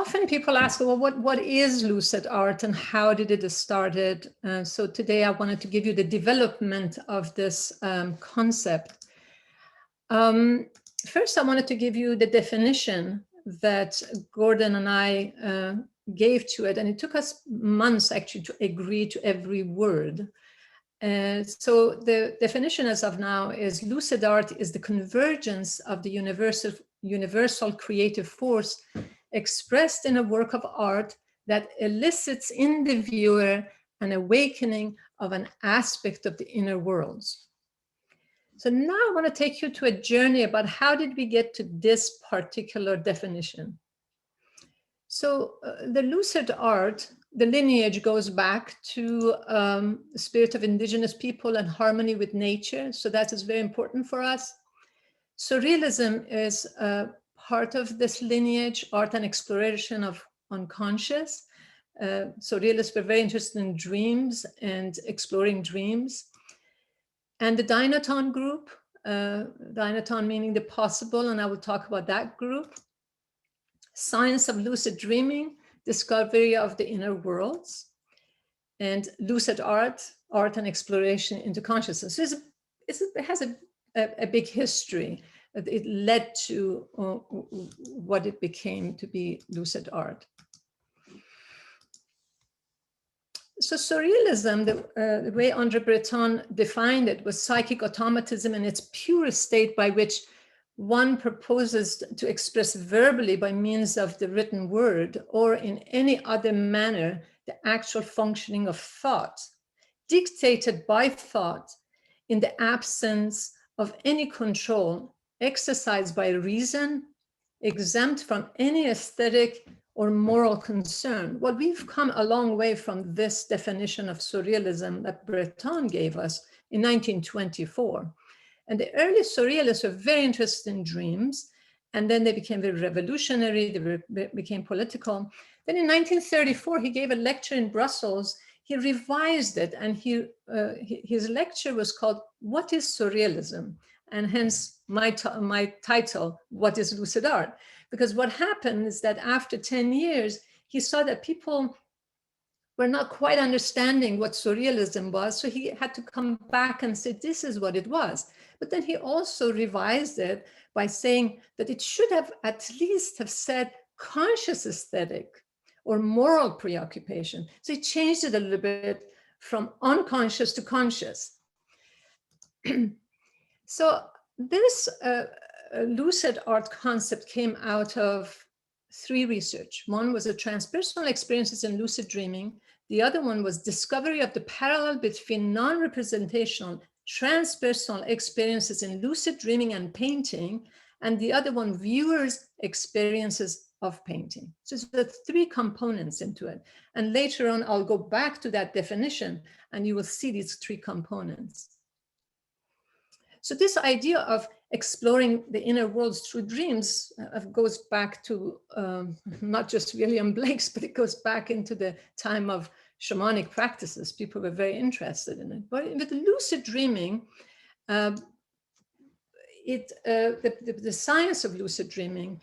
often people ask, well, what is lucid art and how did it started? So today I wanted to give you the development of this concept. First, I wanted to give you the definition that Gordon and I gave to it, and it took us months actually to agree to every word. So the definition as of now is lucid art is the convergence of the universal creative force expressed in a work of art that elicits in the viewer an awakening of an aspect of the inner worlds. So now I want to take you to a journey about how did we get to this particular definition. So the lucid art, the lineage goes back to the spirit of indigenous people and harmony with nature. So that is very important for us. Surrealism is part of this lineage, art and exploration of unconscious. Surrealists were very interested in dreams and exploring dreams. And the Dynaton group, Dynaton meaning the possible, and I will talk about that group. Science of lucid dreaming, discovery of the inner worlds, and lucid art, art and exploration into consciousness. So it has a big history. It led to what it became to be lucid art. So surrealism, the way André Breton defined it, was psychic automatism in its purest state, by which one proposes to express verbally by means of the written word or in any other manner the actual functioning of thought, dictated by thought in the absence of any control, exercised by reason, exempt from any aesthetic or moral concern. Well, we've come a long way from this definition of surrealism that Breton gave us in 1924. And the early surrealists were very interested in dreams, and then they became very revolutionary, they became political. Then in 1934, he gave a lecture in Brussels. He revised it, and his lecture was called, "What is Surrealism?" And hence my title, "What is Lucid Art?" Because what happened is that after 10 years, he saw that people were not quite understanding what surrealism was. So he had to come back and say, this is what it was. But then he also revised it by saying that it should have at least have said conscious aesthetic or moral preoccupation. So he changed it a little bit from unconscious to conscious. So this lucid art concept came out of three research. One was the transpersonal experiences in lucid dreaming. The other one was discovery of the parallel between non-representational transpersonal experiences in lucid dreaming and painting. And the other one, viewers' experiences of painting. So it's the three components into it. And later on, I'll go back to that definition and you will see these three components. So this idea of exploring the inner worlds through dreams goes back to not just William Blake's, but it goes back into the time of shamanic practices. People were very interested in it. But with lucid dreaming, the science of lucid dreaming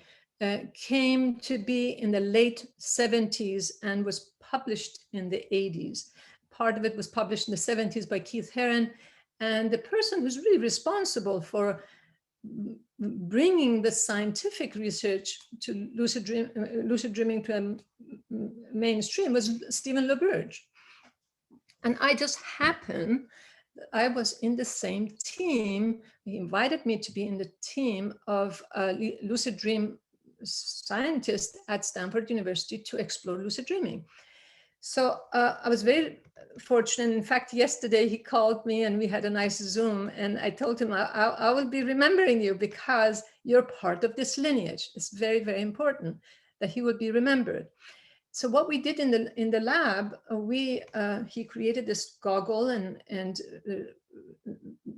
came to be in the late 70s and was published in the 80s. Part of it was published in the 70s by Keith Heron. And the person who's really responsible for bringing the scientific research to lucid dreaming to a mainstream was Stephen LaBerge. And I just happened, I was in the same team. He invited me to be in the team of lucid dream scientists at Stanford University to explore lucid dreaming. So I was very fortunate. In fact, yesterday he called me and we had a nice Zoom, and I told him, I will be remembering you because you're part of this lineage. It's very, very important that he would be remembered. So what we did in the lab, he created this goggle and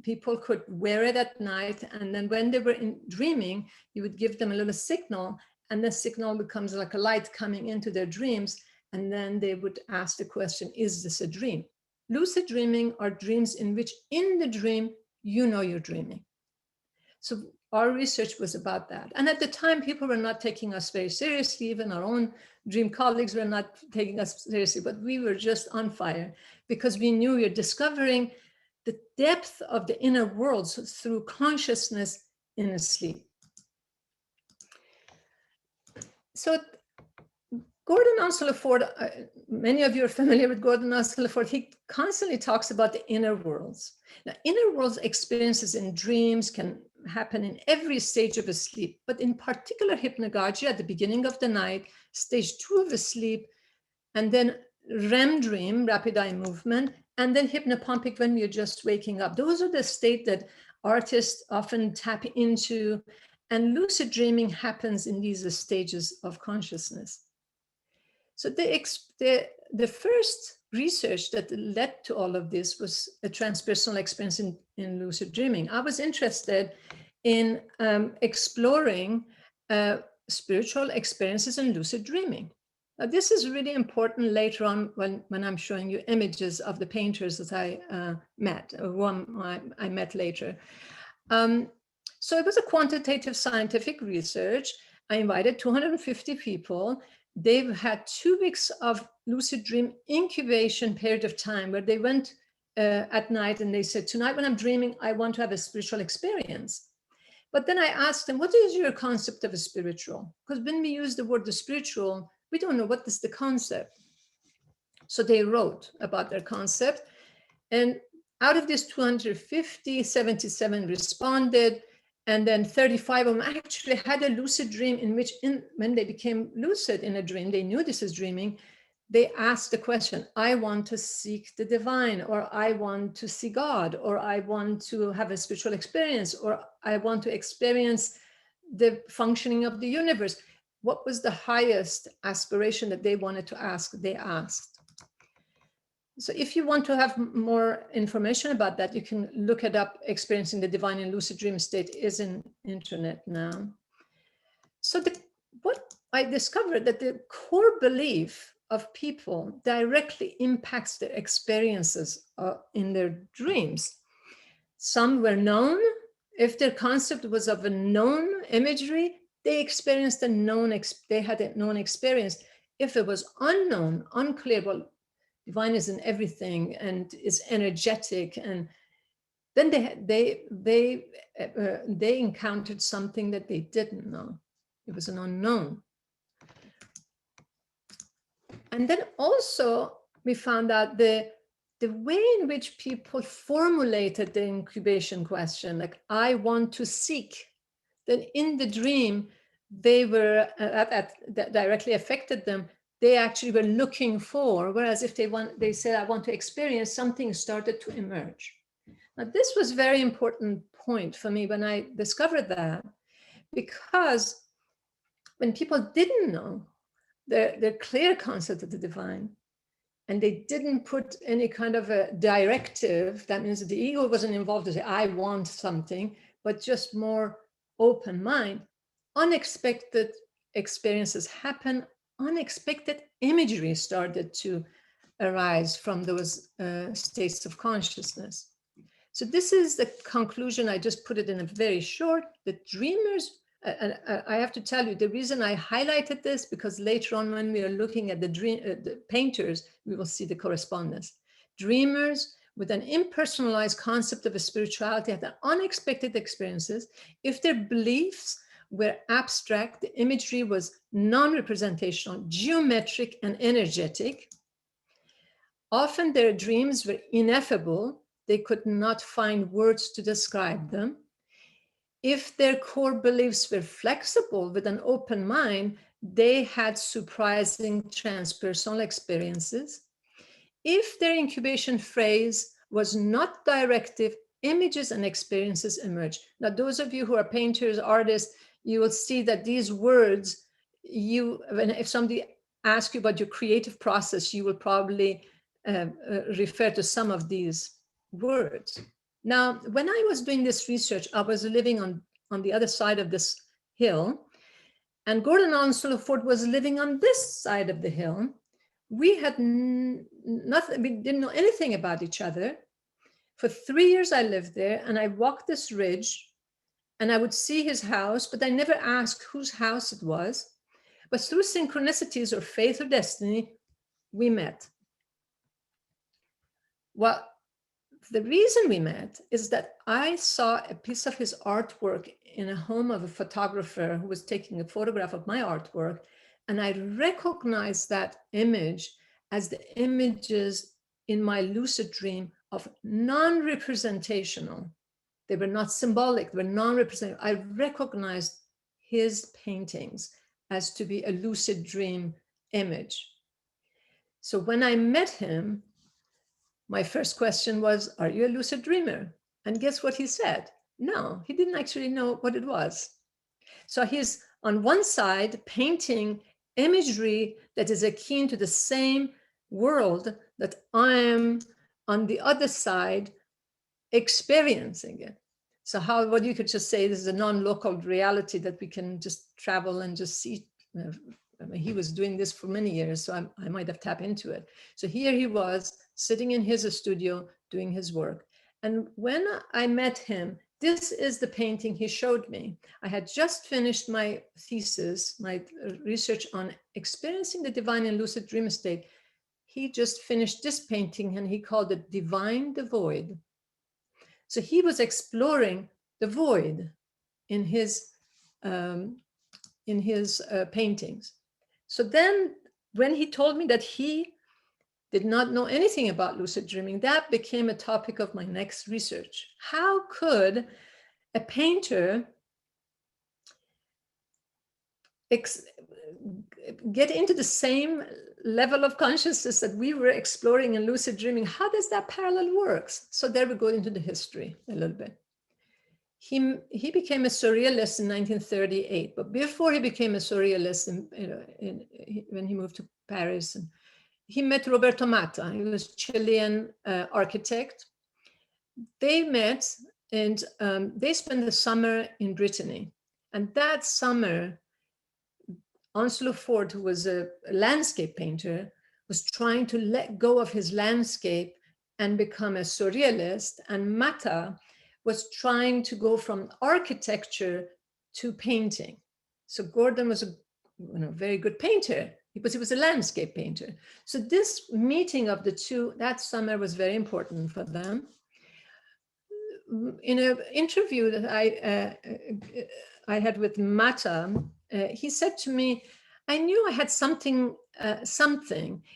people could wear it at night. And then when they were dreaming, you would give them a little signal, and the signal becomes like a light coming into their dreams. And then they would ask the question, is this a dream? Lucid dreaming are dreams in which in the dream, you know you're dreaming. So our research was about that. And at the time, people were not taking us very seriously. Even our own dream colleagues were not taking us seriously, but we were just on fire because we knew we were discovering the depth of the inner worlds through consciousness in sleep. So Gordon Onslow Ford, many of you are familiar with Gordon Onslow Ford. He constantly talks about the inner worlds. Now, inner worlds experiences in dreams can happen in every stage of a sleep, but in particular hypnagogy at the beginning of the night, stage 2 of a sleep, and then REM dream, rapid eye movement, and then hypnopompic when we are just waking up. Those are the states that artists often tap into, and lucid dreaming happens in these stages of consciousness. So the first research that led to all of this was a transpersonal experience in lucid dreaming. I was interested in exploring spiritual experiences in lucid dreaming. Now, this is really important later on when I'm showing you images of the painters that I met, or one I met later. So it was a quantitative scientific research. I invited 250 people. They've had 2 weeks of lucid dream incubation period of time where they went at night and they said, tonight when I'm dreaming, I want to have a spiritual experience. But then I asked them, what is your concept of a spiritual? Because when we use the word the spiritual, we don't know what is the concept. So they wrote about their concept. And out of this 250, 77 responded. And then 35 of them actually had a lucid dream in which when they became lucid in a dream, they knew this is dreaming. They asked the question, I want to seek the divine, or I want to see God, or I want to have a spiritual experience, or I want to experience the functioning of the universe. What was the highest aspiration that they wanted to ask? They asked. So if you want to have more information about that, you can look it up. Experiencing the divine in lucid dream state is in internet now. So what I discovered that the core belief of people directly impacts their experiences in their dreams. Some were known. If their concept was of a known imagery, they experienced they had a known experience. If it was unknown, unclear, well, divine is in everything and is energetic, and then they encountered something that they didn't know. It was an unknown. And then also we found out the way in which people formulated the incubation question, like I want to seek, then in the dream they were that directly affected them. They actually were looking for, whereas if they said, I want to experience, something started to emerge. Now, this was a very important point for me when I discovered that, because when people didn't know the clear concept of the divine, and they didn't put any kind of a directive, that means that the ego wasn't involved to say, I want something, but just more open mind, unexpected experiences happen. Unexpected imagery started to arise from those states of consciousness. So this is the conclusion. I just put it in a very short, that dreamers, I have to tell you, the reason I highlighted this, because later on when we are looking at the painters, we will see the correspondence. Dreamers with an impersonalized concept of a spirituality had unexpected experiences. If their beliefs were abstract, the imagery was non-representational, geometric, and energetic. Often their dreams were ineffable. They could not find words to describe them. If their core beliefs were flexible with an open mind, they had surprising transpersonal experiences. If their incubation phase was not directive, images and experiences emerge. Now, those of you who are painters, artists, you will see that these words, if somebody asks you about your creative process, you will probably refer to some of these words. Now, when I was doing this research, I was living on the other side of this hill, and Gordon Onslow Ford was living on this side of the hill. We had nothing, we didn't know anything about each other. For 3 years I lived there, and I walked this ridge, and I would see his house, but I never asked whose house it was. But through synchronicities or fate or destiny, we met. Well, the reason we met is that I saw a piece of his artwork in a home of a photographer who was taking a photograph of my artwork, and I recognized that image as the images in my lucid dream of non-representational. They were not symbolic, they were non-representative. I recognized his paintings as to be a lucid dream image. So when I met him, my first question was, are you a lucid dreamer? And guess what he said? No, he didn't actually know what it was. So he's on one side painting imagery that is akin to the same world that I am on the other side experiencing it. So what you could just say, this is a non-local reality that we can just travel and just see. I mean, he was doing this for many years, so I might have tapped into it. So here he was sitting in his studio doing his work. And when I met him, this is the painting he showed me. I had just finished my thesis, my research on experiencing the divine in lucid dream state. He just finished this painting and he called it Divine the Void. So he was exploring the void in his paintings. So then when he told me that he did not know anything about lucid dreaming, that became a topic of my next research. How could a painter get into the same level of consciousness that we were exploring in lucid dreaming? How does that parallel work? So there we go into the history a little bit. He became a surrealist in 1938, but before he became a surrealist, when he moved to Paris, he met Roberto Matta. He was a Chilean architect. They met and they spent the summer in Brittany. And that summer, Onslow Ford, who was a landscape painter, was trying to let go of his landscape and become a surrealist. And Matta was trying to go from architecture to painting. So Gordon was a very good painter, because he was a landscape painter. So this meeting of the two that summer was very important for them. In an interview that I had with Matta, he said to me, I knew I had something.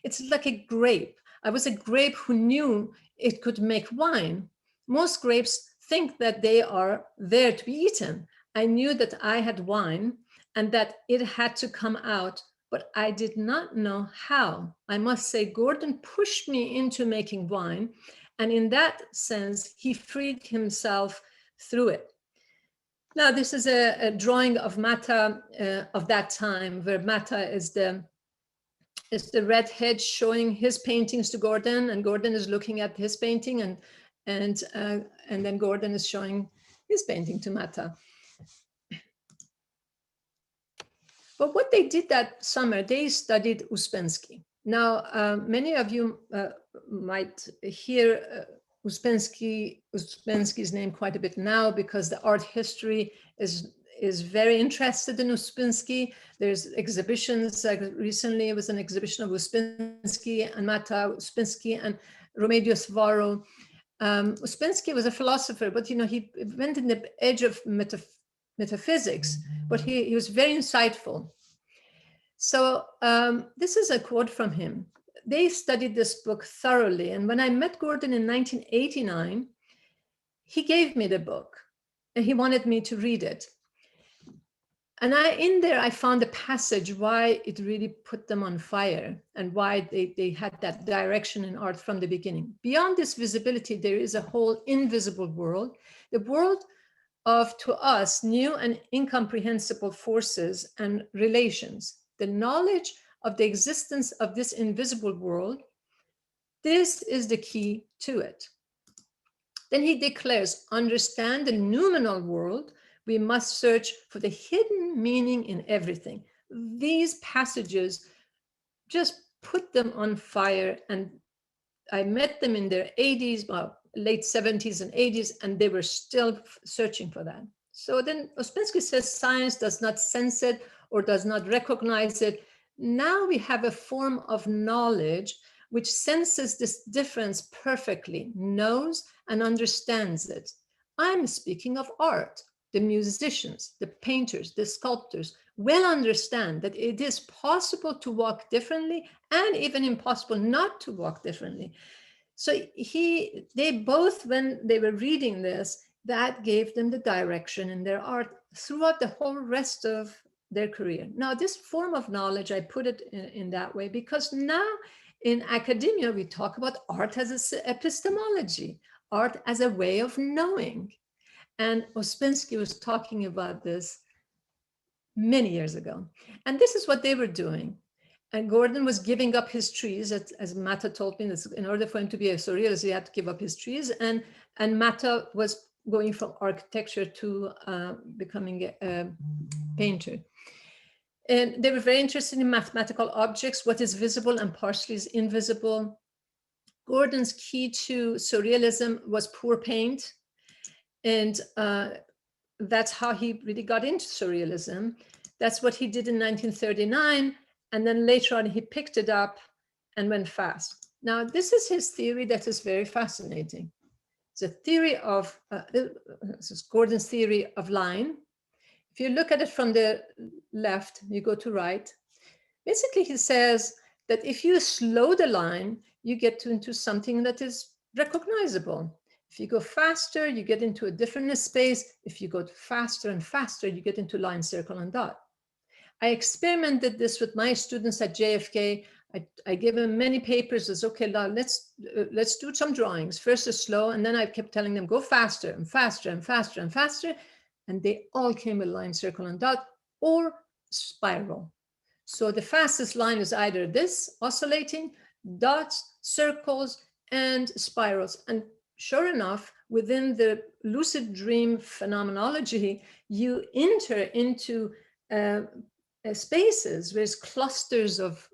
It's like a grape. I was a grape who knew it could make wine. Most grapes think that they are there to be eaten. I knew that I had wine and that it had to come out, but I did not know how. I must say, Gordon pushed me into making wine. And in that sense, he freed himself through it. Now, this is a drawing of Matta of that time, where Matta is the redhead showing his paintings to Gordon, and Gordon is looking at his painting, and then Gordon is showing his painting to Matta. But what they did that summer, they studied Uspensky. Now, many of you might hear Uspensky's name quite a bit now, because the art history is very interested in Uspensky. There's exhibitions, like recently it was an exhibition of Uspensky and Matta, Uspensky and Remedios Varo. Uspensky was a philosopher, but he went in the edge of metaphysics, but he was very insightful. So this is a quote from him. They studied this book thoroughly. And when I met Gordon in 1989, he gave me the book and he wanted me to read it. And in there, I found a passage why it really put them on fire and why they had that direction in art from the beginning. Beyond this visibility, there is a whole invisible world, the world of, to us, new and incomprehensible forces and relations. The knowledge of the existence of this invisible world, this is the key to it. Then he declares, understand the noumenal world, we must search for the hidden meaning in everything. These passages just put them on fire, and I met them in their 80s, well, late 70s and 80s, and they were still searching for that. So then Ouspensky says science does not sense it or does not recognize it. Now we have a form of knowledge which senses this difference perfectly, knows and understands it. I'm speaking of art. The musicians, the painters, the sculptors will understand that it is possible to walk differently and even impossible not to walk differently. So they both, when they were reading this, that gave them the direction in their art throughout the whole rest of their career. Now, this form of knowledge, I put it in that way because now in academia, we talk about art as epistemology, art as a way of knowing. And Ouspensky was talking about this many years ago. And this is what they were doing. And Gordon was giving up his trees, as Mata told me, that in order for him to be a surrealist, he had to give up his trees. And Mata was going from architecture to becoming a painter. And they were very interested in mathematical objects, what is visible and partially is invisible. Gordon's key to surrealism was pour paint. And that's how he really got into surrealism. That's what he did in 1939. And then later on, he picked it up and went fast. Now, this is his theory that is very fascinating. It's a theory of, this is Gordon's theory of line. If you look at it from the left, you go to right. Basically, he says that if you slow the line, you get into something that is recognizable. If you go faster, you get into a different space. If you go faster and faster, you get into line, circle, and dot. I experimented this with my students at JFK. I gave them many papers. It's okay, now let's do some drawings. First is slow, and then I kept telling them, go faster and faster and faster and faster. And they all came with line, circle, and dot, or spiral. So the fastest line is either this, oscillating, dots, circles, and spirals. And sure enough, within the lucid dream phenomenology, you enter into spaces where it's clusters of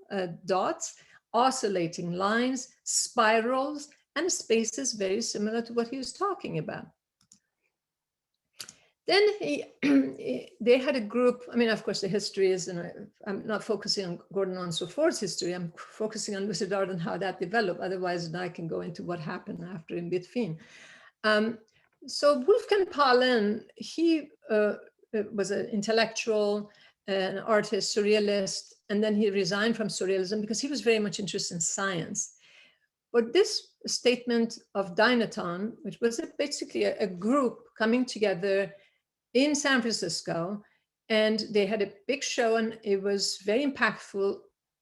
dots, oscillating lines, spirals, and spaces very similar to what he was talking about. Then they had a group. I mean, of course, the history is, and I'm not focusing on Gordon Onslow-Ford's history. I'm focusing on lucid art and how that developed. Otherwise, I can go into what happened after in between. So Wolfgang Paulin, he was an intellectual, an artist, surrealist, and then he resigned from surrealism because he was very much interested in science. But this statement of Dynaton, which was basically a group coming together in San Francisco, and they had a big show, and it was very impactful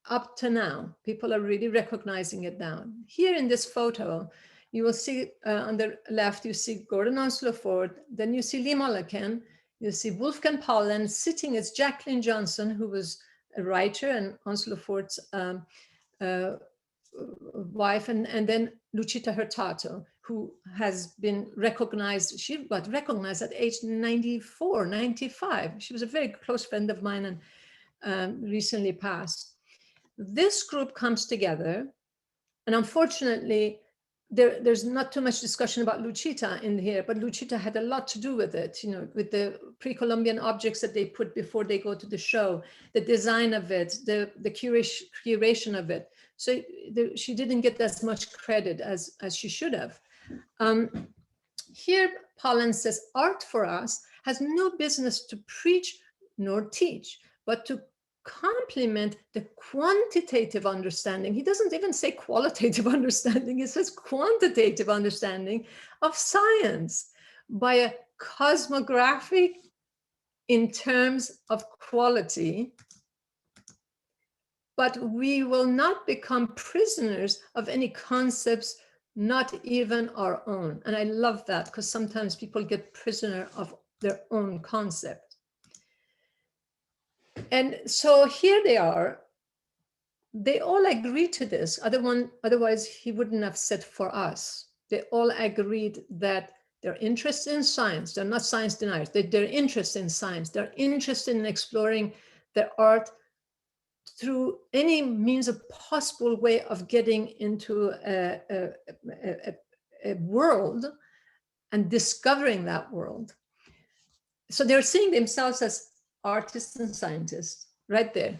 up to now. People are really recognizing it now. Here in this photo, you will see on the left, you see Gordon Onslow-Ford, then you see Lee Mulliken, you see Wolfgang Paulin sitting as Jacqueline Johnson, who was a writer and Onslow-Ford's wife, and then Lucita Hurtado, who has been recognized. She got recognized at age 94, 95. She was a very close friend of mine and recently passed. This group comes together, and unfortunately, there's not too much discussion about Lucita in here, but Lucita had a lot to do with it, you know, with the pre-Columbian objects that they put before they go to the show, the design of it, the curation of it. So she didn't get as much credit as she should have. Here, Paulin says, art for us has no business to preach nor teach, but to complement the quantitative understanding. He doesn't even say qualitative understanding, he says quantitative understanding of science by a cosmographic in terms of quality. But we will not become prisoners of any concepts, not even our own. And I love that, because sometimes people get prisoner of their own concept. And so here they are. They all agree to this. Otherwise, he wouldn't have said for us. They all agreed that they're interested in science. They're not science deniers. They're interested in science. They're interested in exploring their art through any means of possible way of getting into a world and discovering that world. So they're seeing themselves as artists and scientists right there.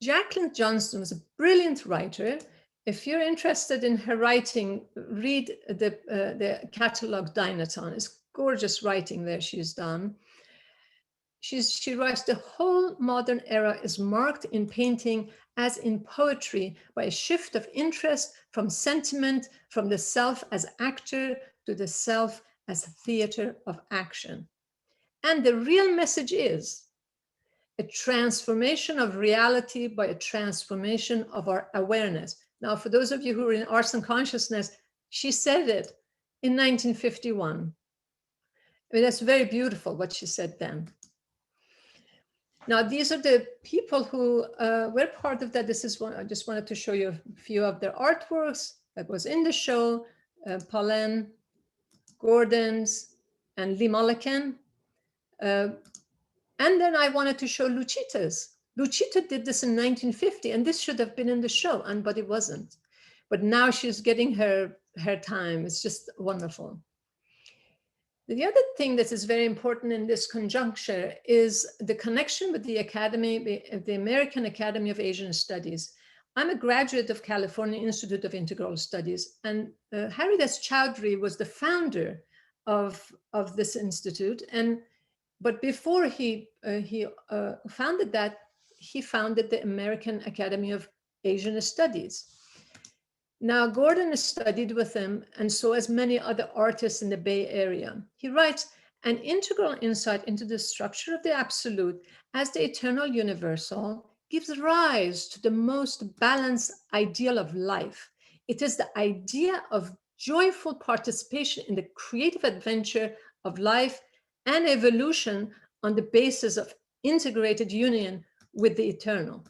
Jacqueline Johnston was a brilliant writer. If you're interested in her writing, read the catalog Dynaton. It's gorgeous writing there she's done. She writes, the whole modern era is marked in painting as in poetry by a shift of interest from sentiment, from the self as actor to the self as theater of action. And the real message is a transformation of reality by a transformation of our awareness. Now, for those of you who are in arts and consciousness, she said it in 1951. I mean, that's very beautiful what she said then. Now, these are the people who were part of that. This is one, I just wanted to show you a few of their artworks that was in the show, Pauline, Gordon's, and Lee Mulliken. And then I wanted to show Lucita's. Lucita did this in 1950, and this should have been in the show, but it wasn't. But now she's getting her time. It's just wonderful. The other thing that is very important in this conjuncture is the connection with the Academy, the American Academy of Asian Studies. I'm a graduate of California Institute of Integral Studies, and Haridas Chowdhury was the founder of this institute. But before he founded that, he founded the American Academy of Asian Studies. Now, Gordon studied with him, and so as many other artists in the Bay Area. He writes, an integral insight into the structure of the absolute as the eternal universal gives rise to the most balanced ideal of life. It is the idea of joyful participation in the creative adventure of life and evolution on the basis of integrated union with the eternal.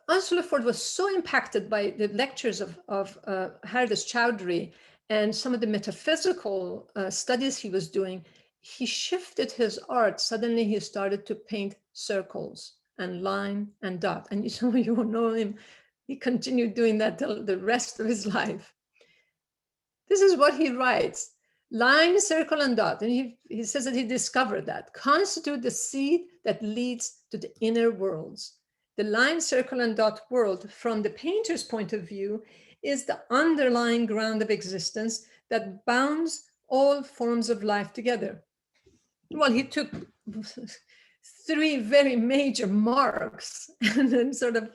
Ursula Ford was so impacted by the lectures of Haridas Chowdhury and some of the metaphysical studies he was doing, he shifted his art. Suddenly he started to paint circles and line and dot. And some of you who know him, he continued doing that till the rest of his life. This is what he writes. Line, circle, and dot. And he says that he discovered that constitute the seed that leads to the inner worlds. The line, circle, and dot world, from the painter's point of view, is the underlying ground of existence that bounds all forms of life together. Well, he took 3 very major marks and then sort of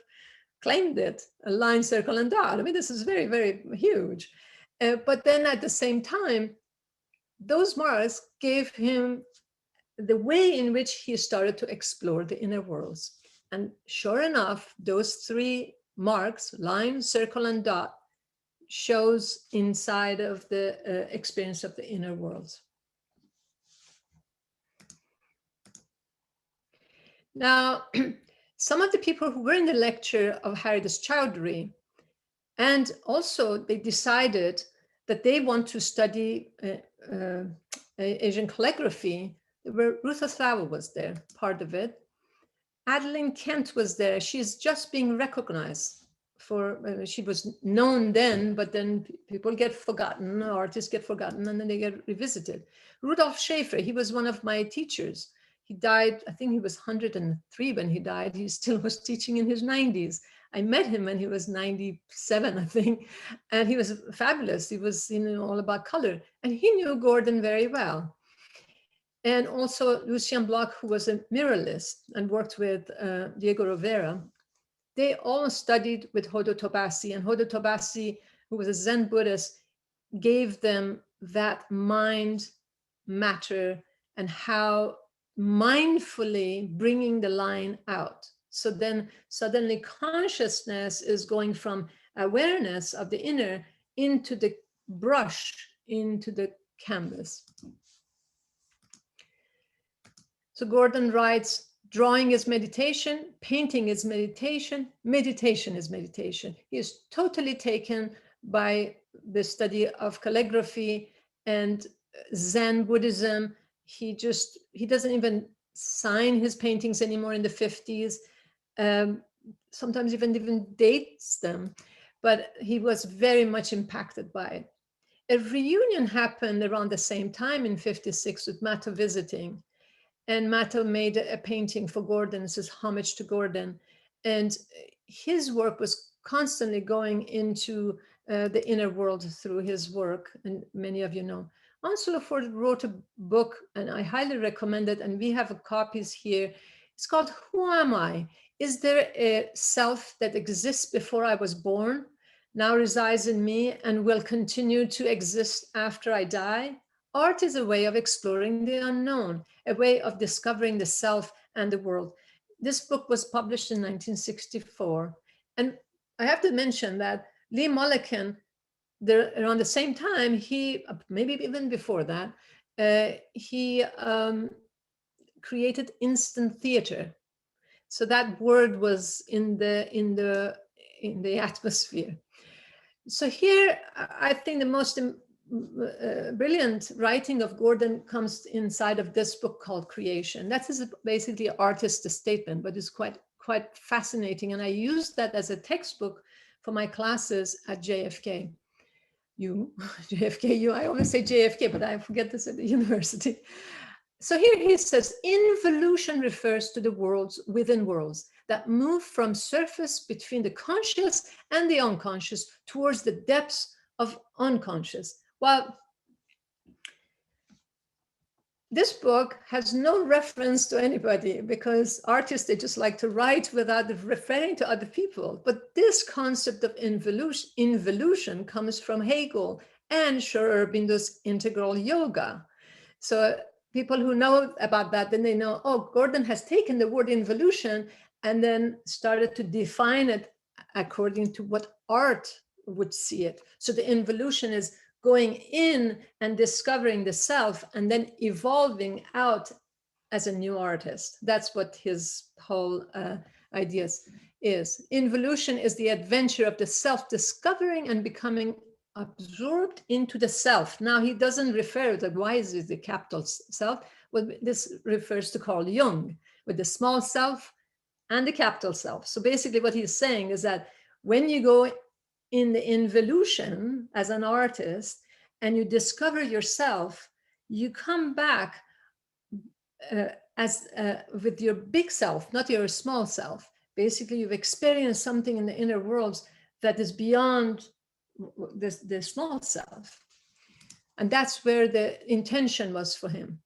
claimed it, a line, circle, and dot. I mean, this is very, very huge. But then at the same time, those marks gave him the way in which he started to explore the inner worlds. And sure enough, those 3 marks, line, circle, and dot, shows inside of the experience of the inner worlds. Now, some of the people who were in the lecture of Haridas Chowdhury, and also they decided that they want to study Asian calligraphy, Ruth Asawa was there, part of it. Adeline Kent was there. She's just being recognized for, she was known then, but then people get forgotten, artists get forgotten, and then they get revisited. Rudolf Schaefer, he was one of my teachers. He died, I think he was 103 when he died. He still was teaching in his 90s. I met him when he was 97, I think, and he was fabulous. He was, all about color, and he knew Gordon very well. And also Lucien Bloch, who was a muralist and worked with Diego Rivera. They all studied with Hodo Tobasi, and Hodo Tobasi, who was a Zen Buddhist, gave them that mind, matter, and how mindfully bringing the line out. So then suddenly consciousness is going from awareness of the inner into the brush, into the canvas. So Gordon writes, drawing is meditation, painting is meditation, meditation is meditation. He is totally taken by the study of calligraphy and Zen Buddhism. He doesn't even sign his paintings anymore in the 50s. Sometimes even dates them, but he was very much impacted by it. a reunion happened around the same time in 56 with Matto visiting. And Matto made a painting for Gordon. It says homage to Gordon. And his work was constantly going into the inner world through his work. And many of you know. Onslow Ford wrote a book, and I highly recommend it. And we have copies here. It's called Who Am I? Is there a self that exists before I was born, now resides in me, and will continue to exist after I die? Art is a way of exploring the unknown, a way of discovering the self and the world. This book was published in 1964. And I have to mention that Lee Mulliken, around the same time, he, maybe even before that, he created instant theater. So that word was in the atmosphere. So here, I think the most brilliant writing of Gordon comes inside of this book called Creation. That is basically artist's statement, but it's quite fascinating. And I used that as a textbook for my classes at JFK. JFK, I always say JFK, but I forget this at the university. So here he says, involution refers to the worlds within worlds that move from surface between the conscious and the unconscious towards the depths of unconscious. Well, this book has no reference to anybody because artists, they just like to write without referring to other people. But this concept of involution comes from Hegel and Sri Aurobindo's integral yoga. So people who know about that, then they know, oh, Gordon has taken the word involution and then started to define it according to what art would see it. So the involution is going in and discovering the self and then evolving out as a new artist. That's what his whole ideas is. Involution is the adventure of the self discovering and becoming absorbed into the self. Now he doesn't refer to why is it the capital self. Well, this refers to Carl Jung with the small self and the capital self. So basically what he's saying is that when you go in the involution as an artist and you discover yourself, you come back with your big self, not your small self. Basically, you've experienced something in the inner worlds that is beyond the small self. And that's where the intention was for him.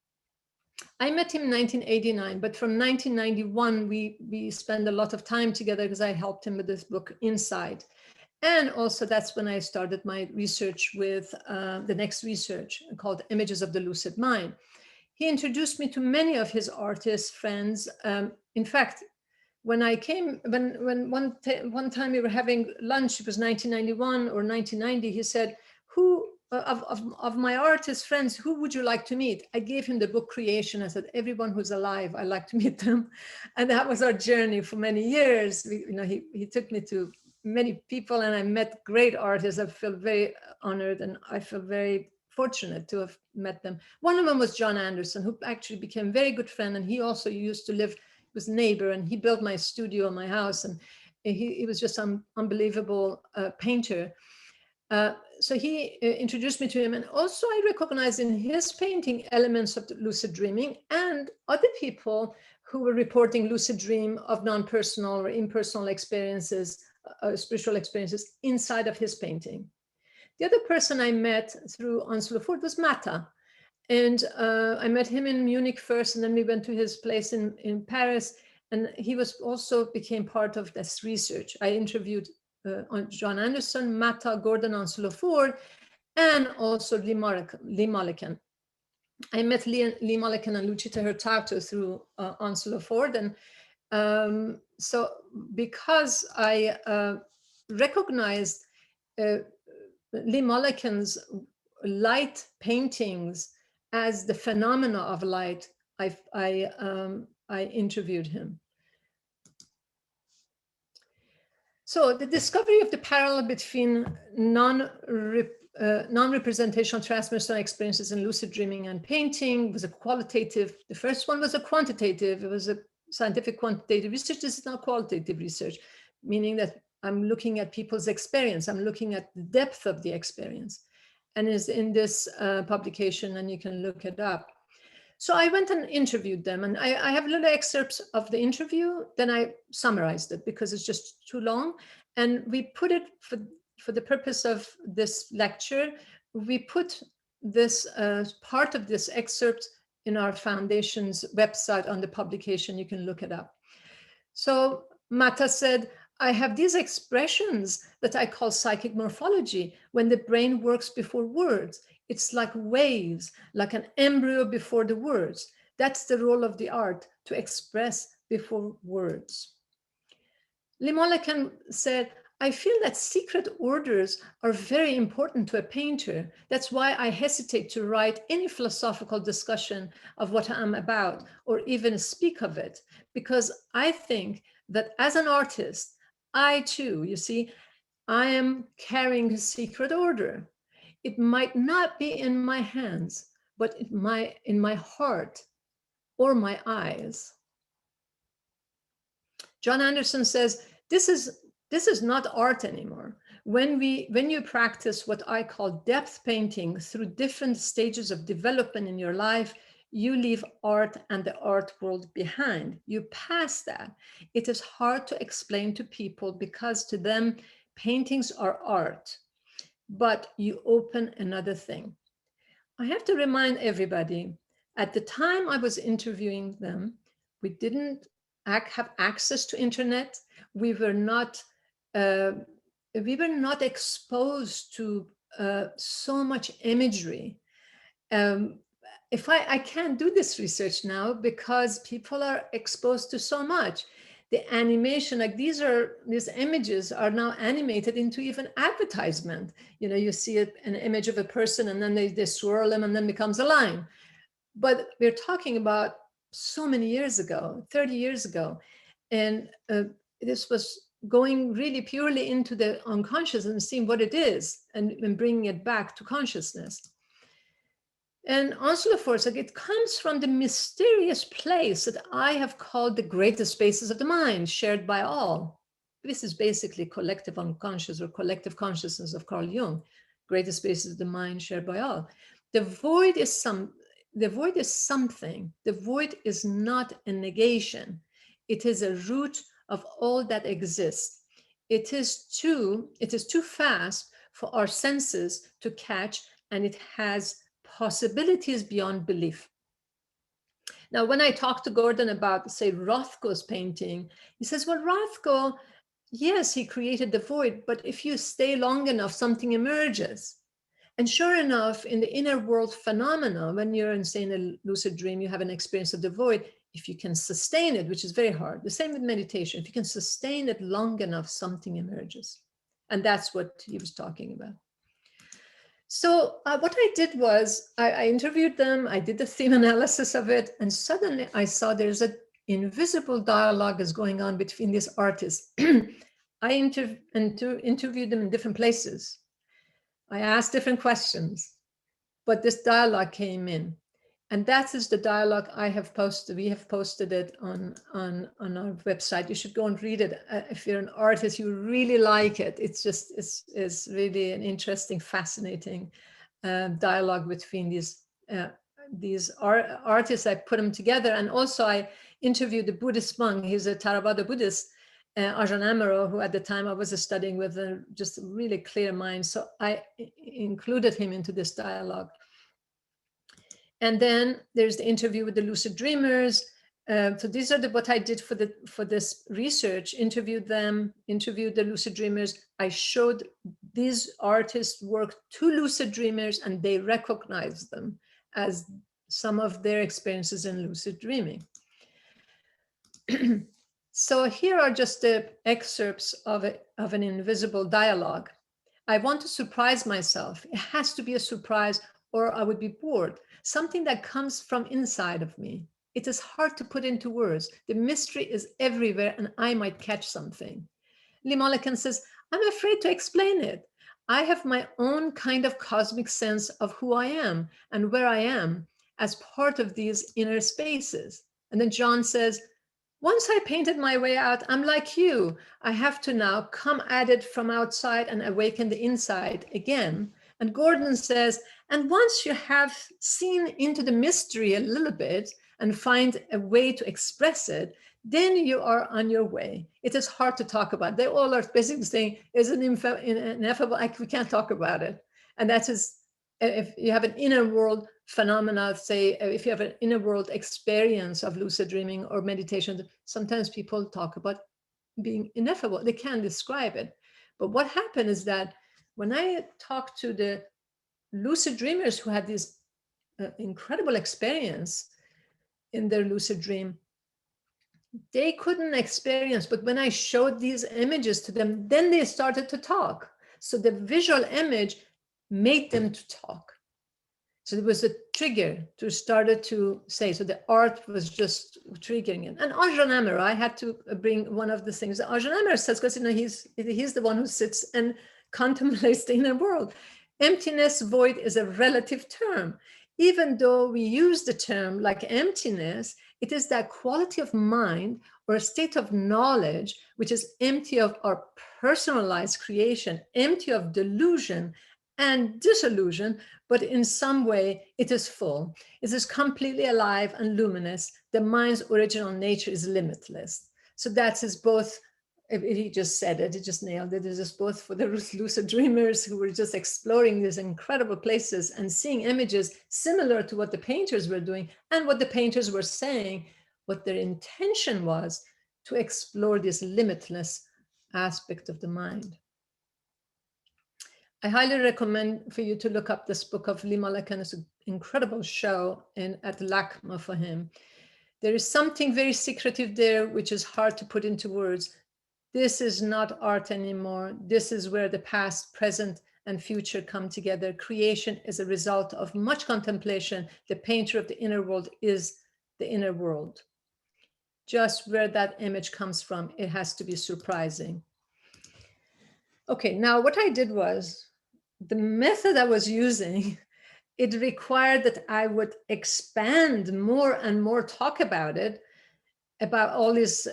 I met him in 1989, but from 1991, we spent a lot of time together because I helped him with this book, Inside. And also that's when I started my research with the next research called Images of the Lucid Mind. He introduced me to many of his artist friends. In fact, when I came, when one time we were having lunch, it was 1991 or 1990, he said, who of my artist friends, who would you like to meet? I gave him the book Creation. I said, everyone who's alive, I like to meet them. And that was our journey for many years. He took me to many people and I met great artists. I feel very honored and I feel very fortunate to have met them. One of them was John Anderson, who actually became a very good friend. And he also used to live, was neighbor, and he built my studio in my house. And he was just an unbelievable painter. So he introduced me to him. And also I recognized in his painting elements of the lucid dreaming and other people who were reporting lucid dream of non-personal or impersonal experiences, spiritual experiences inside of his painting. The other person I met through Onslow Ford was Matta. And I met him in Munich first, and then we went to his place in Paris. And he was also became part of this research. I interviewed John Anderson, Matta, Gordon Onslow Ford, and also Lee Mulliken. I met Lee Mulliken and Lucita Hurtado through Onslow Ford. And so because I recognized Lee Mulliken's light paintings as the phenomena of light, I interviewed him. So the discovery of the parallel between non-representational transpersonal experiences in lucid dreaming and painting was a qualitative. The first one was a quantitative. It was a scientific quantitative research. This is now qualitative research, meaning that I'm looking at people's experience. I'm looking at the depth of the experience. and is in this publication, and you can look it up. So I went and interviewed them, and I have little excerpts of the interview. Then I summarized it because it's just too long. And we put it for the purpose of this lecture, we put this part of this excerpt in our foundation's website on the publication. You can look it up. So Mata said, I have these expressions that I call psychic morphology, when the brain works before words. It's like waves, like an embryo before the words. That's the role of the art, to express before words. Limolekan said, I feel that secret orders are very important to a painter. That's why I hesitate to write any philosophical discussion of what I'm about, or even speak of it, because I think that as an artist, I too, you see, I am carrying a secret order. It might not be in my hands, but in my heart or my eyes. John Anderson says, this is not art anymore. When you practice what I call depth painting through different stages of development in your life, you leave art and the art world behind. You pass that. It is hard to explain to people because to them, paintings are art, but you open another thing. I have to remind everybody, at the time I was interviewing them, we didn't have access to internet. We were not exposed to so much imagery. If I can't do this research now because people are exposed to so much. The animation, like these images are now animated into even advertisement. You know, you see an image of a person and then they swirl them and then becomes a line. But we're talking about so many years ago, 30 years ago. And this was going really purely into the unconscious and seeing what it is and bringing it back to consciousness. And Angela Forsag, it comes from the mysterious place that I have called the greatest spaces of the mind, shared by all. This is basically collective unconscious or collective consciousness of Carl Jung, greatest spaces of the mind, shared by all. The void is something. The void is not a negation. It is a root of all that exists. It is too fast for our senses to catch, and it has possibilities beyond belief. Now, when I talked to Gordon about, say, Rothko's painting, he says, well, Rothko, yes, he created the void, but if you stay long enough, something emerges. And sure enough, in the inner world phenomena, when you're in, say, in a lucid dream, you have an experience of the void, if you can sustain it, which is very hard, the same with meditation, if you can sustain it long enough, something emerges. And that's what he was talking about. So what I did was I interviewed them, I did the theme analysis of it, and suddenly I saw there's an invisible dialogue is going on between these artists. I interviewed them in different places. I asked different questions, but this dialogue came in. And that is the dialogue I have posted. We have posted it on our website. You should go and read it. If you're an artist, you really like it. It's just, it's really an interesting, fascinating dialogue between these artists. I put them together. And also I interviewed the Buddhist monk. He's a Theravada Buddhist, Ajahn Amaro, who at the time I was studying with just a really clear mind. So I included him into this dialogue. And then there's the interview with the lucid dreamers. So these are what I did for this research, interviewed the lucid dreamers. I showed these artists' work to lucid dreamers, and they recognized them as some of their experiences in lucid dreaming. So here are just the excerpts of an invisible dialogue. I want to surprise myself. It has to be a surprise or I would be bored. Something that comes from inside of me. It is hard to put into words. The mystery is everywhere and I might catch something. Lee Molekan says, I'm afraid to explain it. I have my own kind of cosmic sense of who I am and where I am as part of these inner spaces. And then John says, once I painted my way out, I'm like you. I have to now come at it from outside and awaken the inside again. And Gordon says, and once you have seen into the mystery a little bit and find a way to express it, then you are on your way. It is hard to talk about. They all are basically saying, is it ineffable? We can't talk about it. And that is, if you have an inner world phenomena, say, if you have an inner world experience of lucid dreaming or meditation, sometimes people talk about being ineffable. They can't describe it. But what happened is that when I talked to the lucid dreamers who had this incredible experience in their lucid dream, they couldn't experience, but when I showed these images to them, then they started to talk. So the visual image made them to talk. So it was a trigger to started to say, so the art was just triggering it. And Ajahn Amaro, I had to bring one of the things that Ajahn Amaro says, because he's the one who sits and contemplates the inner world. Emptiness, void is a relative term. Even though we use the term like emptiness, it is that quality of mind or a state of knowledge which is empty of our personalized creation, empty of delusion and disillusion, but in some way it is full. It is completely alive and luminous. The mind's original nature is limitless. So that is both, he just said it, he just nailed it. It is both for the lucid dreamers who were just exploring these incredible places and seeing images similar to what the painters were doing and what the painters were saying, what their intention was to explore this limitless aspect of the mind. I highly recommend for you to look up this book of Lee Mulliken. It's an incredible show at LACMA for him. There is something very secretive there, which is hard to put into words. This is not art anymore. This is where the past, present, and future come together. Creation is a result of much contemplation. The painter of the inner world is the inner world. Just where that image comes from, it has to be surprising. Okay, now what I did was, the method I was using, it required that I would expand more and more, talk about it, about all this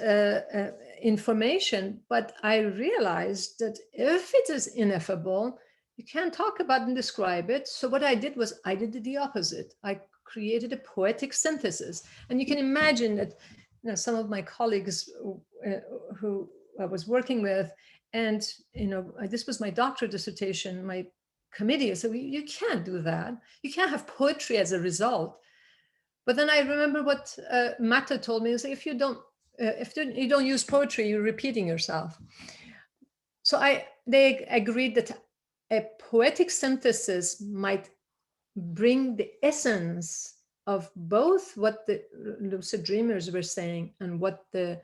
information. But I realized that if it is ineffable, you can't talk about and describe it. So what I did was I did the opposite. I created a poetic synthesis. And you can imagine that some of my colleagues who I was working with, and this was my doctoral dissertation, my committee. So you can't do that. You can't have poetry as a result. But then I remember what Mata told me is, if you don't use poetry, you're repeating yourself. So they agreed that a poetic synthesis might bring the essence of both what the lucid dreamers were saying and what the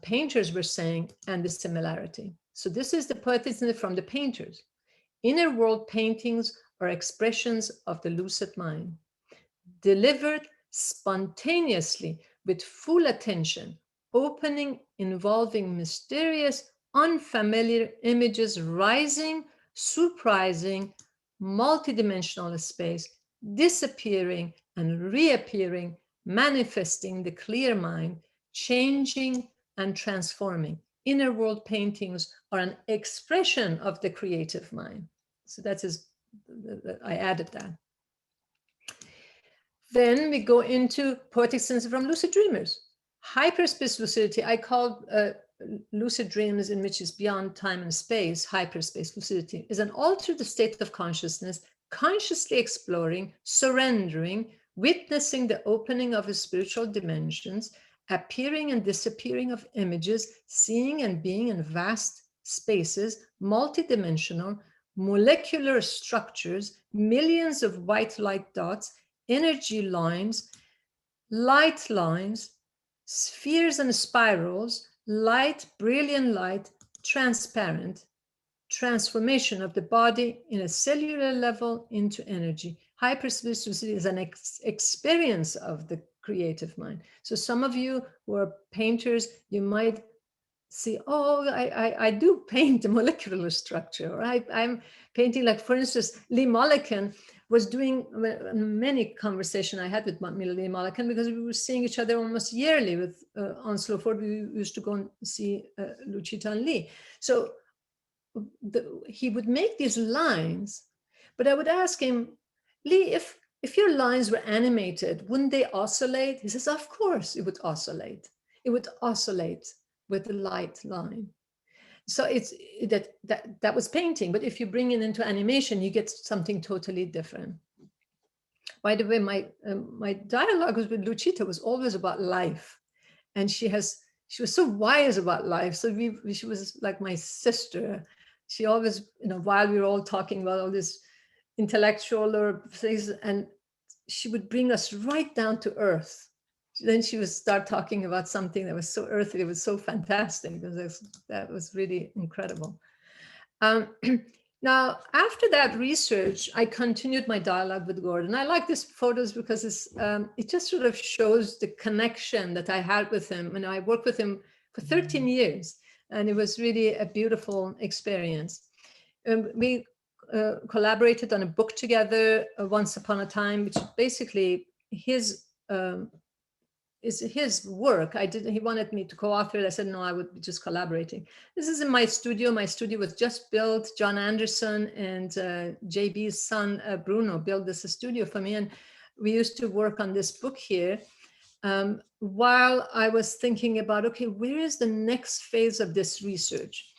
painters were saying, and the similarity. So this is the poeticism from the painters. Inner world paintings are expressions of the lucid mind, delivered spontaneously with full attention, opening, involving mysterious, unfamiliar images, rising, surprising, multidimensional space, disappearing and reappearing, manifesting the clear mind, changing and transforming. Inner world paintings are an expression of the creative mind. So that is, I added that. Then we go into poetic synthesis from lucid dreamers. Hyperspace lucidity, I call lucid dreams in which is beyond time and space. Hyperspace lucidity is an altered state of consciousness, consciously exploring, surrendering, witnessing the opening of spiritual dimensions, appearing and disappearing of images, seeing and being in vast spaces, multidimensional, molecular structures, millions of white light dots, energy lines, light lines, spheres and spirals, light, brilliant light, transparent, transformation of the body in a cellular level into energy. Hyperspace lucidity is an experience of the creative mind. So some of you who are painters, you might see, oh, I do paint the molecular structure, or I'm painting, like, for instance, Lee Mulliken was doing many conversations I had with Lee Mulliken, because we were seeing each other almost yearly with Onslow Ford. We used to go and see Lucita and Lee. So he would make these lines, But I would ask him, Lee, if your lines were animated, wouldn't they oscillate? He says, of course it would oscillate. It would oscillate with the light line. So it's that was painting, but if you bring it into animation, you get something totally different. By the way, my dialogue with Lucita was always about life, and she was so wise about life. So she was like my sister. She always, while we were all talking about all this intellectual or things, and she would bring us right down to earth. Then she would start talking about something that was so earthly. It was so fantastic. That was really incredible. Now, after that research, I continued my dialogue with Gordon. I like these photos because it just sort of shows the connection that I had with him. And I worked with him for 13 years, and it was really a beautiful experience. We collaborated on a book together, Once Upon a Time, which basically is his work. He wanted me to co-author it. I said, no, I would be just collaborating. This is in my studio. My studio was just built. John Anderson and JB's son, Bruno, built this studio for me. And we used to work on this book here while I was thinking about, okay, where is the next phase of this research?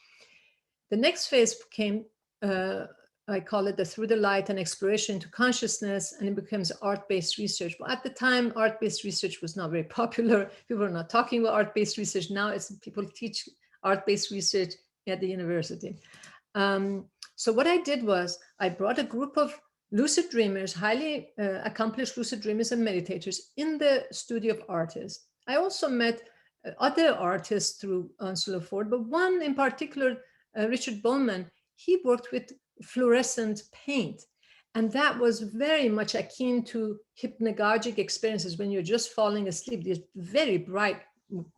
The next phase came, I call it the Through the Light and Exploration to Consciousness, and it becomes art-based research. But at the time, art-based research was not very popular. People were not talking about art-based research. Now people teach art-based research at the university. So what I did was I brought a group of lucid dreamers, highly accomplished lucid dreamers and meditators in the studio of artists. I also met other artists through Onslow Ford, but one in particular, Richard Bowman, he worked with fluorescent paint. And that was very much akin to hypnagogic experiences when you're just falling asleep, these very bright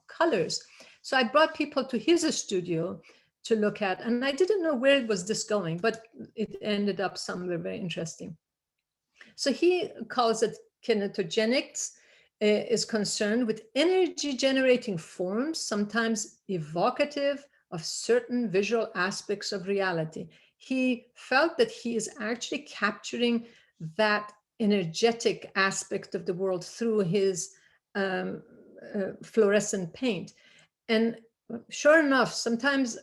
colors. So I brought people to his studio to look at, and I didn't know where it was this going, but it ended up somewhere very interesting. So he calls it kinetogenics, is concerned with energy generating forms, sometimes evocative of certain visual aspects of reality. He felt that he is actually capturing that energetic aspect of the world through his fluorescent paint. And sure enough, sometimes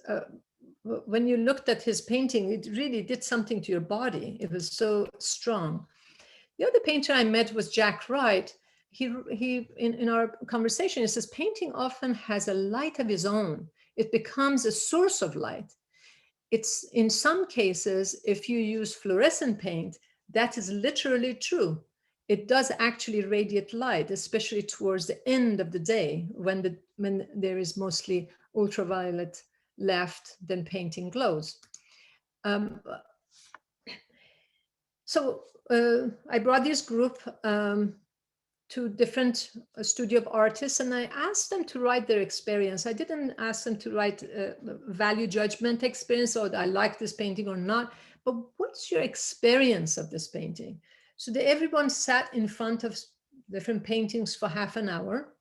when you looked at his painting, it really did something to your body. It was so strong. The other painter I met was Jack Wright. He in our conversation, he says, painting often has a light of his own. It becomes a source of light. It's in some cases, if you use fluorescent paint, that is literally true. It does actually radiate light, especially towards the end of the day when there is mostly ultraviolet left, then painting glows. So I brought this group to different studio of artists, and I asked them to write their experience. I didn't ask them to write value judgment experience, or I like this painting or not, but what's your experience of this painting? So everyone sat in front of different paintings for half an hour.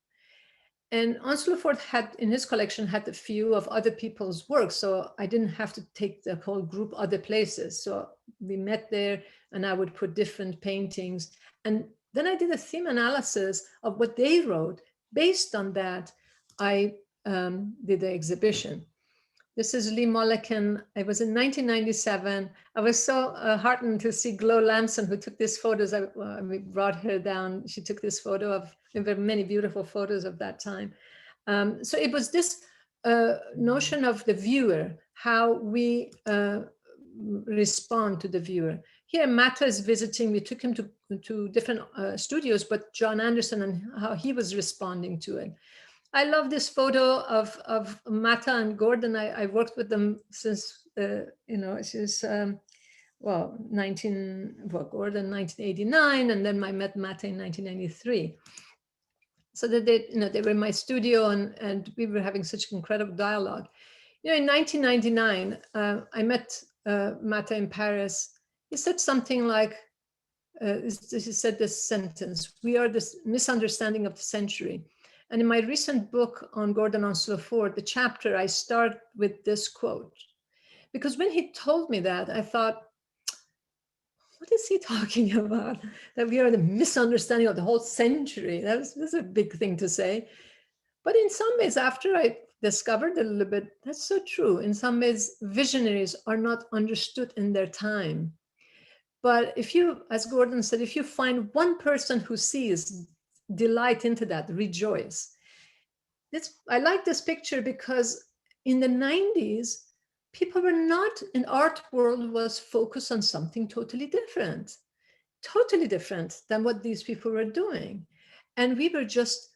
And Onslow Ford had, in his collection, had a few of other people's work. So I didn't have to take the whole group other places. So we met there and I would put different paintings. And then I did a theme analysis of what they wrote. Based on that, I did the exhibition. This is Lee Mulliken. It was in 1997. I was so heartened to see Glo Lamson, who took these photos. We brought her down. She took this photo of, there were many beautiful photos of that time. So it was this notion of the viewer, how we respond to the viewer. Here, Matta is visiting. We took him to different studios, but John Anderson and how he was responding to it. I love this photo of Matta and Gordon. I worked with them since, since, Gordon 1989, and then I met Matta in 1993. So that they were in my studio and we were having such incredible dialogue. In 1999, I met Matta in Paris. He said something like, he said this sentence, "We are this misunderstanding of the century." And in my recent book on Gordon Onslow Ford, the chapter, I start with this quote. Because when he told me that, I thought, what is he talking about? That we are the misunderstanding of the whole century. That's a big thing to say. But in some ways, after I discovered a little bit, that's so true. In some ways, visionaries are not understood in their time. But if you, as Gordon said, if you find one person who sees, delight into that, rejoice. I like this picture because in the 90s, people were not, in art world was focused on something totally different than what these people were doing. And we were just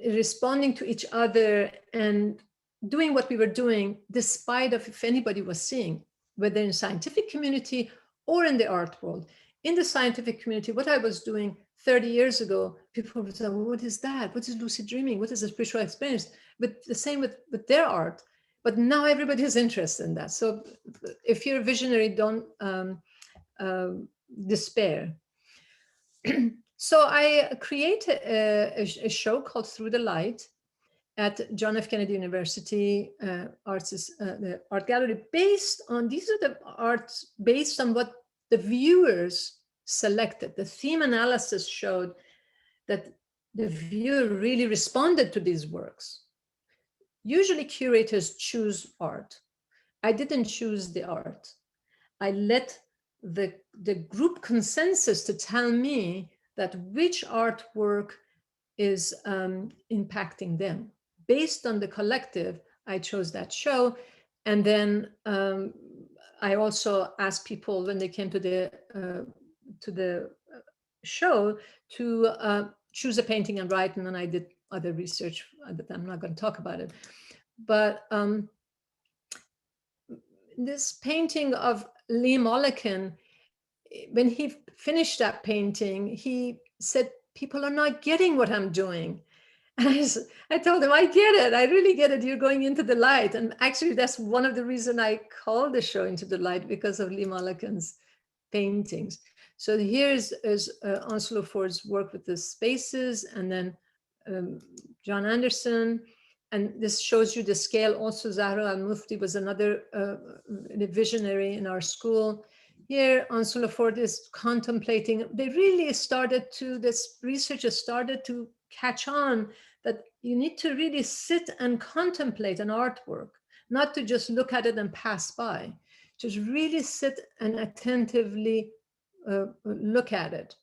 responding to each other and doing what we were doing, despite of if anybody was seeing, whether in scientific community or in the art world. In the scientific community, what I was doing 30 years ago, people would say, well, what is that? What is lucid dreaming? What is a spiritual experience? But the same with their art. But now everybody is interested in that. So if you're a visionary, don't despair. So I created a show called Through the Light at John F. Kennedy University the Art Gallery, based on, these are the arts based on what the viewers selected. The theme analysis showed that the viewer really responded to these works. Usually curators choose art. I didn't choose the art. I let the group consensus to tell me that which artwork is impacting them. Based on the collective, I chose that show. And then I also asked people when they came to the show to choose a painting and write, and then I did other research that I'm not going to talk about it. But this painting of Lee Mulliken, when he finished that painting, he said, people are not getting what I'm doing. And I told him, I get it. I really get it. You're going into the light. And actually, that's one of the reasons I called the show Into the Light, because of Lee Mulliken's paintings. So here is Onslow Ford's work with the spaces, and then John Anderson. And this shows you the scale. Also, Zahra al-Mufti was another visionary in our school. Here, Onslow Ford is contemplating. They really started to, this researchers started to catch on that you need to really sit and contemplate an artwork, not to just look at it and pass by, just really sit and attentively look at it.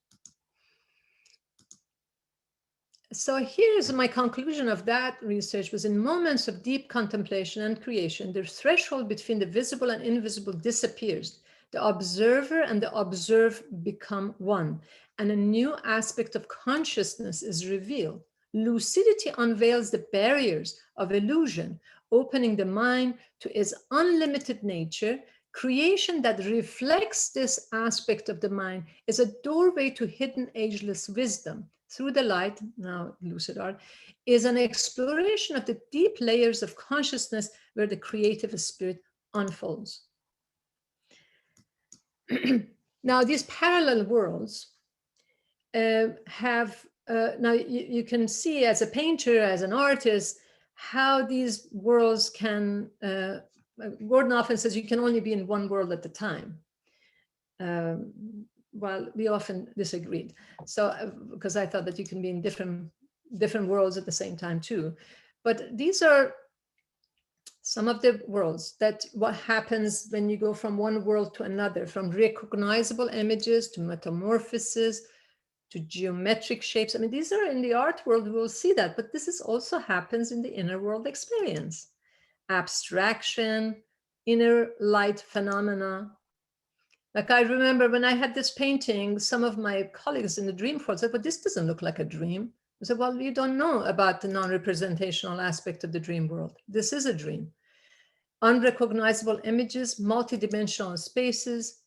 So here's my conclusion of that research: was in moments of deep contemplation and creation, the threshold between the visible and invisible disappears. The observer and the observed become one, and a new aspect of consciousness is revealed. Lucidity unveils the barriers of illusion, opening the mind to its unlimited nature. Creation that reflects this aspect of the mind is a doorway to hidden ageless wisdom. Through the Light, now Lucid Art, is an exploration of the deep layers of consciousness where the creative spirit unfolds. Now, these parallel worlds have, now you can see as a painter, as an artist, how these worlds can, Gordon often says you can only be in one world at a time. Well, we often disagreed. So, because I thought that you can be in different worlds at the same time too. But these are some of the worlds that what happens when you go from one world to another, from recognizable images to metamorphosis to geometric shapes. I mean, these are in the art world, we'll see that, but this is also happens in the inner world experience. Abstraction, inner light phenomena. Like I remember when I had this painting, some of my colleagues in the dream world said, but this doesn't look like a dream. I said, well, you don't know about the non-representational aspect of the dream world. This is a dream. Unrecognizable images, multidimensional spaces.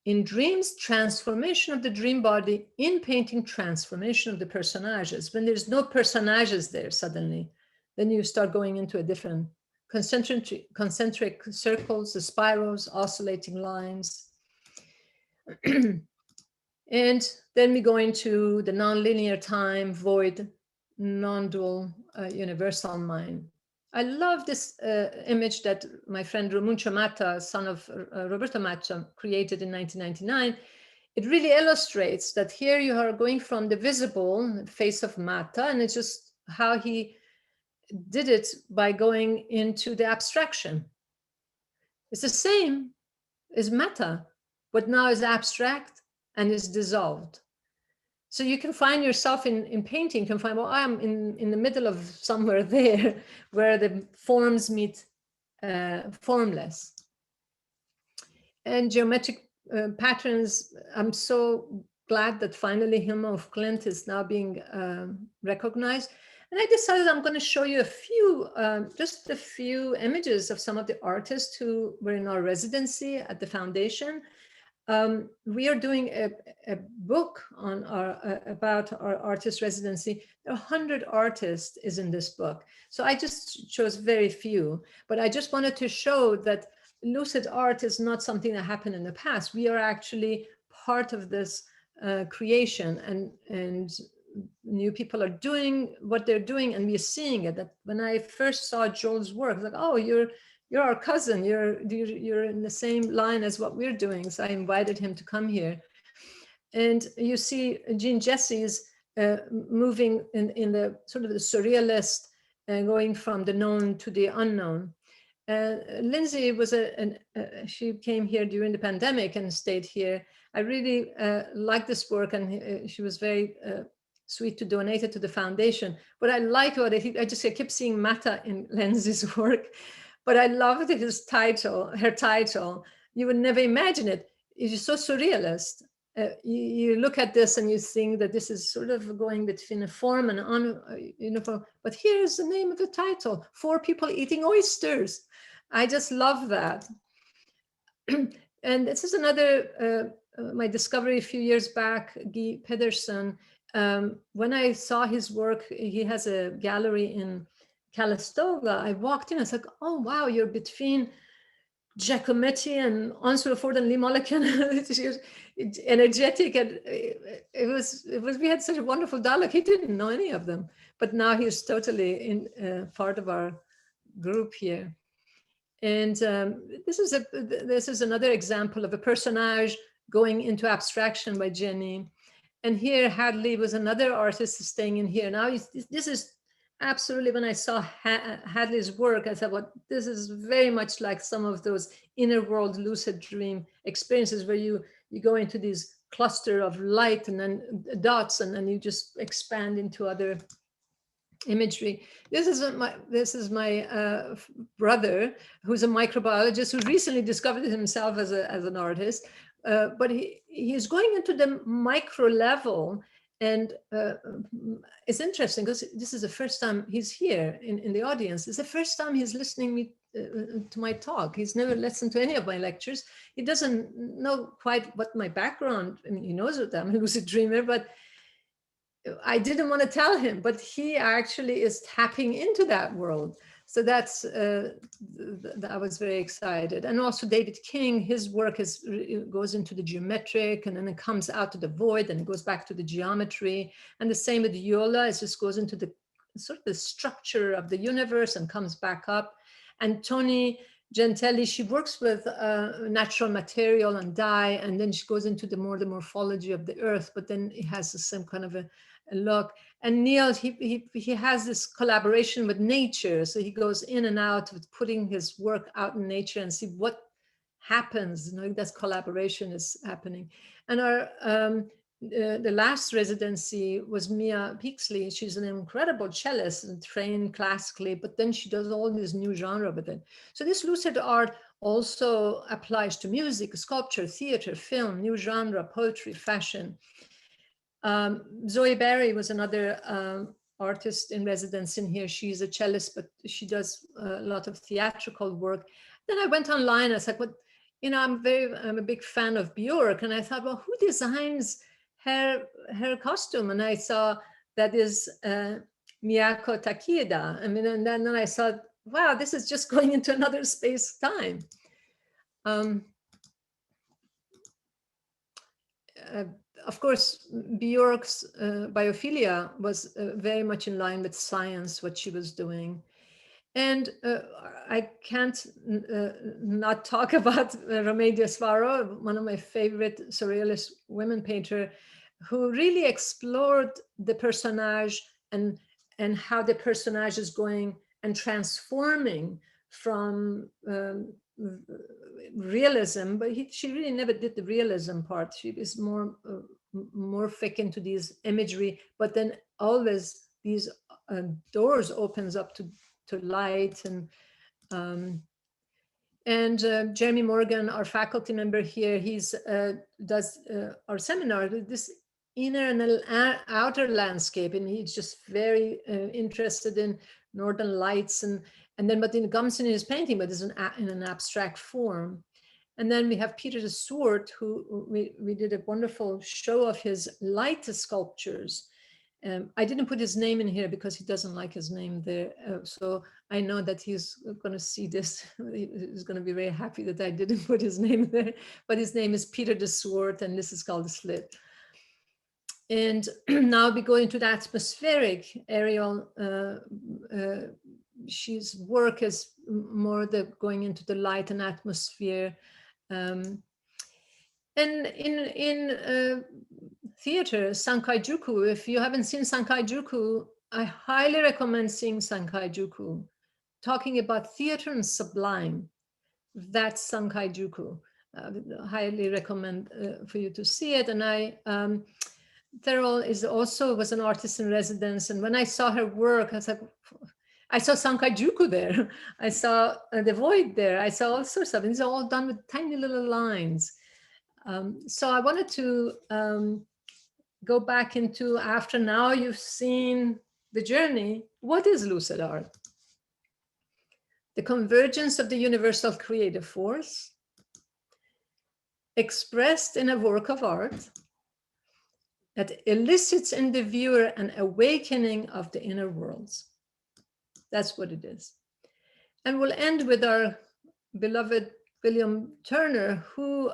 In dreams, transformation of the dream body. In painting, transformation of the personages. When there's no personages there suddenly, then you start going into a different concentric circles, the spirals, oscillating lines. And then we go into the nonlinear time, void, non-dual, universal mind. I love this image that my friend Romuncio Matta, son of Roberto Matta, created in 1999. It really illustrates that here you are going from the visible face of Matta, and it's just how he did it by going into the abstraction. It's the same as Matta, but now is abstract and is dissolved. So you can find yourself in painting, you can find, well, I'm in the middle of somewhere there where the forms meet formless. And geometric patterns, I'm so glad that finally Hilma of Klint is now being recognized. And I decided I'm going to show you a few, just a few images of some of the artists who were in our residency at the foundation. We are doing a book on about our artist residency. 100 artists is in this book. So I just chose very few, but I just wanted to show that lucid art is not something that happened in the past. We are actually part of this creation, and new people are doing what they're doing, and we're seeing it. That when I first saw Joel's work, I was like, oh, you're our cousin, you're in the same line as what we're doing. So I invited him to come here. And you see Jean Jesse's moving in the sort of the surrealist, going from the known to the unknown. Lindsay was she came here during the pandemic and stayed here. I really like this work, and she was very sweet to donate it to the foundation. But I like what I kept seeing Mata in Lindsay's work, but I loved his title, her title. You would never imagine it. It's so surrealist. You look at this and you think that this is sort of going between a form and but here's the name of the title: 4 People Eating Oysters. I just love that. And this is another, my discovery a few years back, Guy Pedersen. When I saw his work, he has a gallery in Calistoga. I walked in, I was like, oh, wow, you're between Giacometti and Ansel Ford and Lee Mulliken. It's energetic, and it was we had such a wonderful dialogue. He didn't know any of them, but now he's totally in part of our group here. And this is another example of a personage going into abstraction by Jenny. And here Hadley was another artist staying in here. Now this is absolutely, when I saw Hadley's work, I thought, well, this is very much like some of those inner world lucid dream experiences where you go into these cluster of light and then dots, and then you just expand into other imagery. This is my brother, who's a microbiologist, who recently discovered himself as an artist. But he's going into the micro level, and it's interesting because this is the first time he's here in the audience. It's the first time he's listening to my talk. He's never listened to any of my lectures. He doesn't know quite what my background. I mean, he knows that I'm a lucid dreamer, but I didn't want to tell him. But he actually is tapping into that world. So that's, I was very excited. And also David King, his work goes into the geometric, and then it comes out to the void, and it goes back to the geometry. And the same with Yola, it just goes into the sort of the structure of the universe and comes back up. And Toni Gentili, she works with natural material and dye, and then she goes into the morphology of the earth, but then it has the same kind of a look. And Neil, he has this collaboration with nature. So he goes in and out with putting his work out in nature and see what happens. That collaboration is happening. And our the last residency was Mia Peaksley. She's an incredible cellist and trained classically, but then she does all this new genre with it. So this lucid art also applies to music, sculpture, theater, film, new genre, poetry, fashion. Zoe Barry was another artist in residence in here. She's a cellist, but she does a lot of theatrical work. Then I went online. I was like, "What? I'm a big fan of Björk," and I thought, well, who designs her costume? And I saw that is Miyako Takeda. I mean, and then I thought, wow, this is just going into another space time. Of course, Björk's biophilia was very much in line with science, what she was doing. And I can't not talk about Romedia Svaro, one of my favorite surrealist women painter, who really explored the personage and how the personage is going and transforming from realism. But she really never did the realism part. She is more morphic into these imagery, but then always these doors opens up to light. And Jeremy Morgan, our faculty member here, he's does our seminar, this inner and outer landscape, and he's just very interested in northern lights, and then but it comes in his painting, but it's in an abstract form. And then we have Peter de Soort, who we did a wonderful show of his light sculptures. I didn't put his name in here because he doesn't like his name there. So I know that he's going to see this. He's going to be very happy that I didn't put his name there. But his name is Peter de Soort, and this is called The Slit. And now we go into the atmospheric aerial. She's work is more going into the light and atmosphere. And in theater, Sankaijuku, if you haven't seen Sankaijuku, I highly recommend seeing Sankaijuku. Talking about theater and sublime, that's Sankaijuku. Highly recommend for you to see it. And Theral was an artist in residence. And when I saw her work, I was like, I saw Sankaijuku there. I saw the void there. I saw all sorts of things, all done with tiny little lines. So I wanted to go back into, after now you've seen the journey, what is lucid art? The convergence of the universal creative force expressed in a work of art that elicits in the viewer an awakening of the inner worlds. That's what it is. And we'll end with our beloved William Turner, who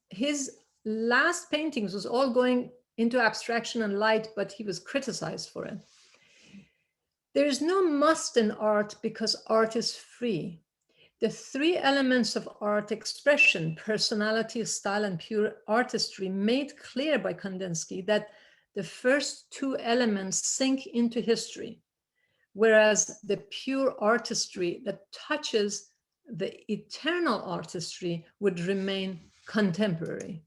his last paintings was all going into abstraction and light, but he was criticized for it. There is no must in art because art is free. The three elements of art expression, personality, style, and pure artistry, made clear by Kandinsky that the first two elements sink into history, whereas the pure artistry that touches the eternal artistry would remain contemporary.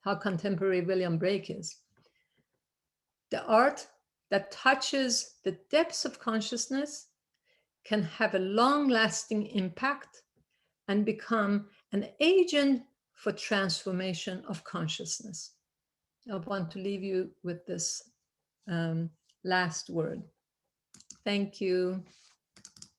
How contemporary William Blake is. The art that touches the depths of consciousness can have a long-lasting impact and become an agent for transformation of consciousness. I want to leave you with this last word. Thank you.